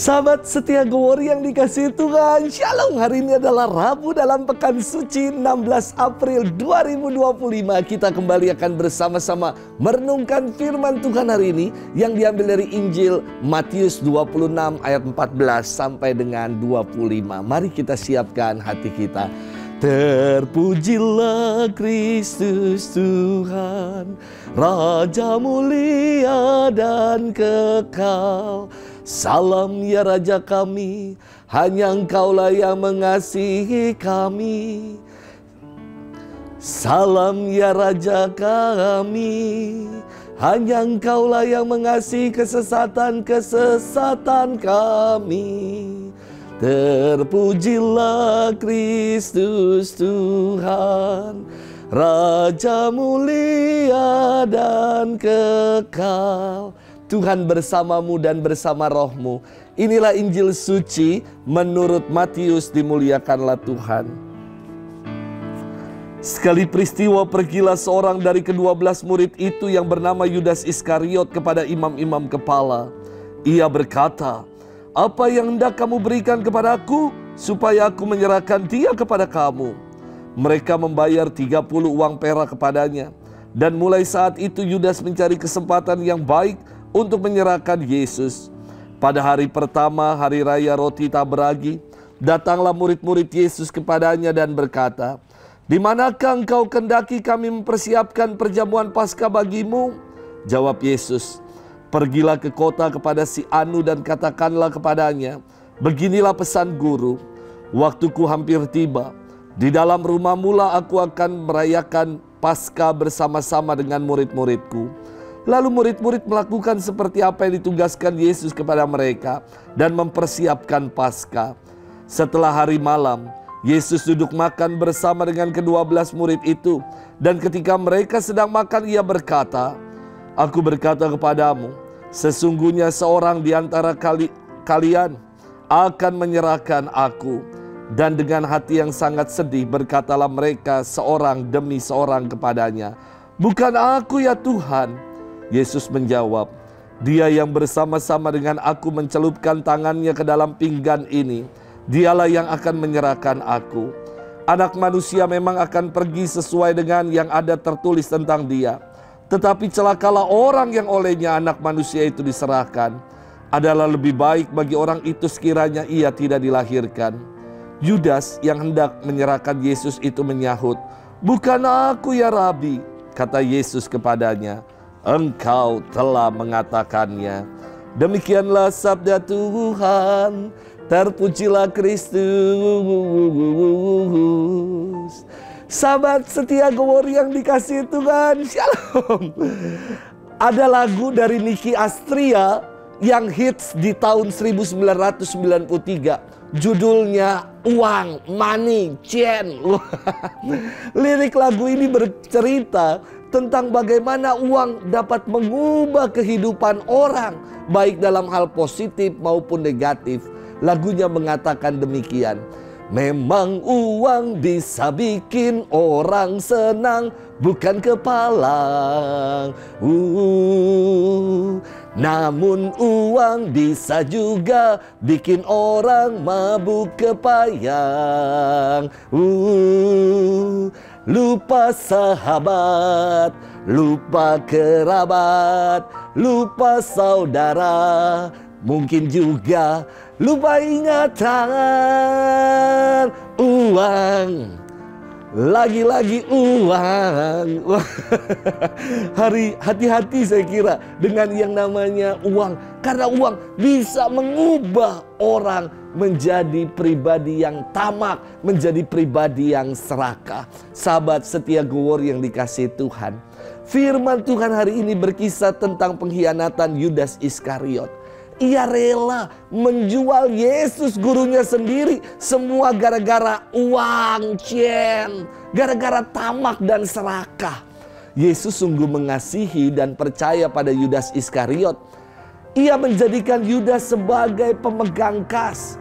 Sahabat setia Glory yang dikasihi Tuhan, Shalom. Hari ini adalah Rabu dalam Pekan Suci 16 April 2025. Kita kembali akan bersama-sama merenungkan firman Tuhan hari ini yang diambil dari Injil Matius 26 ayat 14 sampai dengan 25. Mari kita siapkan hati kita. Terpujilah Kristus Tuhan, Raja mulia dan kekal. Salam ya Raja kami, hanya Engkaulah yang mengasihi kami. Salam ya Raja kami, hanya Engkaulah yang mengasihi kesesatan-kesesatan kami. Terpujilah Kristus Tuhan, Raja mulia dan kekal. Tuhan bersamamu dan bersama rohmu. Inilah Injil suci menurut Matius, dimuliakanlah Tuhan. Sekali peristiwa pergilah seorang dari ke-12 murid itu yang bernama Yudas Iskariot kepada imam-imam kepala. Ia berkata, "Apa yang hendak kamu berikan kepadaku supaya aku menyerahkan dia kepada kamu?" Mereka membayar 30 uang perak kepadanya. Dan mulai saat itu Yudas mencari kesempatan yang baik untuk menyerahkan Yesus. Pada hari pertama hari raya roti tak beragi, datanglah murid-murid Yesus kepadanya dan berkata, "Di manakah engkau kendaki kami mempersiapkan perjamuan Paskah bagimu?" Jawab Yesus, "Pergilah ke kota kepada si Anu dan katakanlah kepadanya, beginilah pesan guru, waktuku hampir tiba. Di dalam rumahmu lah aku akan merayakan Paskah bersama-sama dengan murid-muridku." Lalu murid-murid melakukan seperti apa yang ditugaskan Yesus kepada mereka dan mempersiapkan Paskah. Setelah hari malam, Yesus duduk makan bersama dengan ke-12 murid itu. Dan ketika mereka sedang makan, ia berkata, "Aku berkata kepadamu, sesungguhnya seorang di antara kalian akan menyerahkan aku." Dan dengan hati yang sangat sedih berkatalah mereka seorang demi seorang kepadanya, "Bukan aku ya Tuhan." Yesus menjawab, "Dia yang bersama-sama dengan aku mencelupkan tangannya ke dalam pinggan ini, dialah yang akan menyerahkan aku. Anak manusia memang akan pergi sesuai dengan yang ada tertulis tentang dia. Tetapi celakalah orang yang olehnya anak manusia itu diserahkan. Adalah lebih baik bagi orang itu sekiranya ia tidak dilahirkan." Yudas yang hendak menyerahkan Yesus itu menyahut, "Bukan aku ya Rabi." Kata Yesus kepadanya, "Engkau telah mengatakannya." Demikianlah sabda Tuhan. Terpujilah Kristus. Sahabat setia Glory yang dikasihi Tuhan, Shalom. Ada lagu dari Nicky Astria yang hits di tahun 1993. Judulnya Uang, Money, Chain. Lirik lagu ini bercerita tentang bagaimana uang dapat mengubah kehidupan orang, baik dalam hal positif maupun negatif. Lagunya mengatakan demikian, "Memang uang bisa bikin orang senang, bukan kepalang. Namun uang bisa juga bikin orang mabuk kepayang. Lupa sahabat, lupa kerabat, lupa saudara, mungkin juga lupa ingatan. Uang, lagi-lagi uang." Hati-hati saya kira dengan yang namanya uang. Karena uang bisa mengubah orang menjadi pribadi yang tamak, menjadi pribadi yang serakah. Sahabat setia Glory yang dikasihi Tuhan, firman Tuhan hari ini berkisah tentang pengkhianatan Yudas Iskariot. Ia rela menjual Yesus gurunya sendiri, semua gara-gara uang, chain, gara-gara tamak dan serakah. Yesus sungguh mengasihi dan percaya pada Yudas Iskariot. Ia menjadikan Yudas sebagai pemegang kas.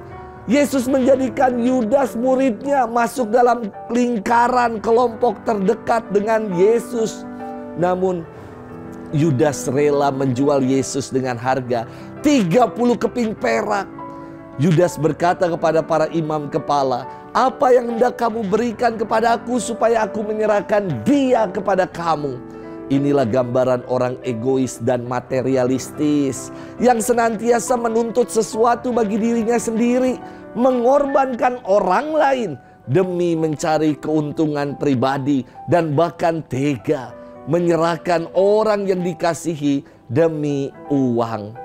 Yesus menjadikan Yudas muridnya, masuk dalam lingkaran kelompok terdekat dengan Yesus. Namun Yudas rela menjual Yesus dengan harga 30 keping perak. Yudas berkata kepada para imam kepala, "Apa yang hendak kamu berikan kepada aku supaya aku menyerahkan dia kepada kamu?" Inilah gambaran orang egois dan materialistis yang senantiasa menuntut sesuatu bagi dirinya sendiri, mengorbankan orang lain demi mencari keuntungan pribadi, dan bahkan tega menyerahkan orang yang dikasihi demi uang.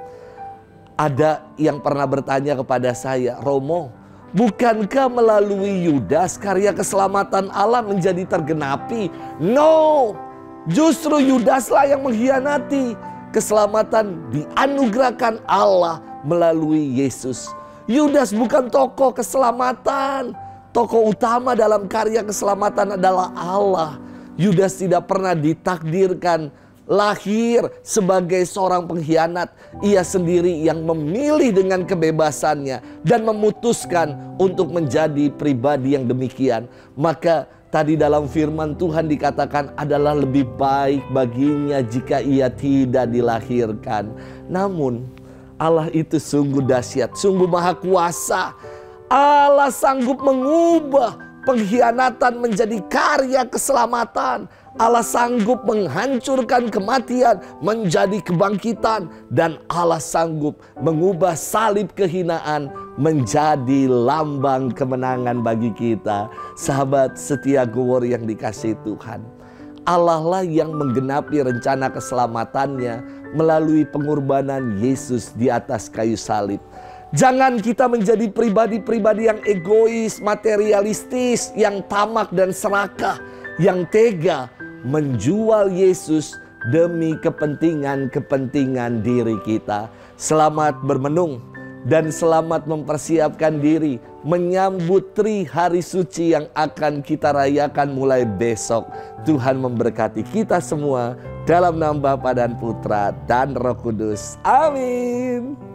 Ada yang pernah bertanya kepada saya, "Romo, bukankah melalui Yudas karya keselamatan Allah menjadi tergenapi?" No, justru Yudaslah yang mengkhianati. Keselamatan dianugerahkan Allah melalui Yesus. Yudas bukan tokoh keselamatan. Tokoh utama dalam karya keselamatan adalah Allah. Yudas tidak pernah ditakdirkan lahir sebagai seorang pengkhianat. Ia sendiri yang memilih dengan kebebasannya dan memutuskan untuk menjadi pribadi yang demikian. Maka tadi dalam firman Tuhan dikatakan adalah lebih baik baginya jika ia tidak dilahirkan. Namun Allah itu sungguh dahsyat, sungguh maha kuasa. Allah sanggup mengubah pengkhianatan menjadi karya keselamatan. Allah sanggup menghancurkan kematian menjadi kebangkitan. Dan Allah sanggup mengubah salib kehinaan menjadi lambang kemenangan bagi kita. Sahabat setia Go Word yang dikasihi Tuhan, Allah lah yang menggenapi rencana keselamatannya melalui pengorbanan Yesus di atas kayu salib. Jangan kita menjadi pribadi-pribadi yang egois, materialistis, yang tamak dan serakah, yang tega menjual Yesus demi kepentingan-kepentingan diri kita. Selamat bermenung dan selamat mempersiapkan diri menyambut Tri Hari Suci yang akan kita rayakan mulai besok. Tuhan memberkati kita semua dalam nama Bapa dan Putra dan Roh Kudus. Amin.